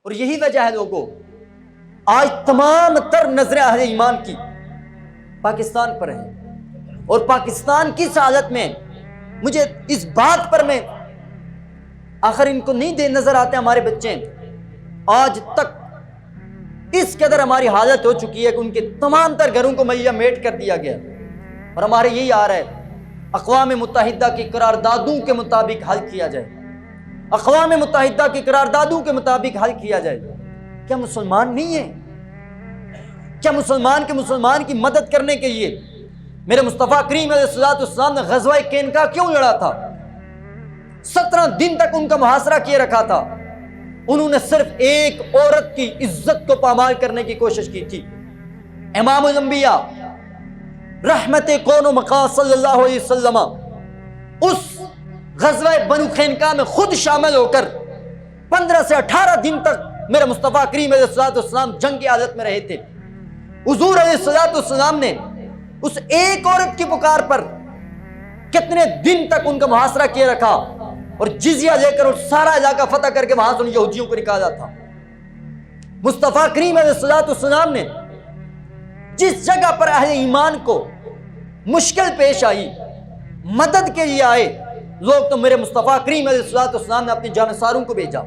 اور یہی وجہ ہے لوگوں، آج تمام تر نظریں اہل ایمان کی پاکستان پر ہیں، اور پاکستان کی حالت میں مجھے اس بات پر میں آخر ان کو نہیں نظر آتے ہمارے بچے آج تک اس قدر ہماری حالت ہو چکی ہے کہ ان کے تمام تر گھروں کو مہیا میٹ کر دیا گیا، اور ہمارے یہی آ رہا ہے اقوام متحدہ کی قراردادوں کے مطابق حل کیا جائے، اقوام متحدہ کی قراردادوں کے مطابق حل کیا جائے۔ کیا مسلمان نہیں ہیں؟ کیا مسلمان کی مدد کرنے کے لیے میرے مصطفیٰ کریم علیہ السلام نے غزوہ کینکا کیوں لڑا تھا؟ 17 دن تک ان کا محاصرہ کیے رکھا تھا، انہوں نے صرف ایک عورت کی عزت کو پامال کرنے کی کوشش کی تھی۔ امام الانبیاء رحمت کون و مقام صلی اللہ علیہ وسلم اس غزوہ بنو قینقاع میں خود شامل ہو کر 15 سے 18 دن تک میرے مصطفیٰ کریم علیہ السلام جنگ کی حالت میں رہے تھے۔ حضور علیہ السلام نے اس ایک عورت کی پکار پر کتنے دن تک ان کا محاصرہ کیے رکھا، اور جزیہ لے کر اور سارا علاقہ فتح کر کے وہاں سے ان یہودیوں کو نکالا تھا۔ مصطفیٰ کریم علیہ السلام نے جس جگہ پر اہل ایمان کو مشکل پیش آئی، مدد کے لیے آئے لوگ، تو میرے مصطفیٰ کریم علیہ السلام نے اپنی جانثاروں کو بھیجا۔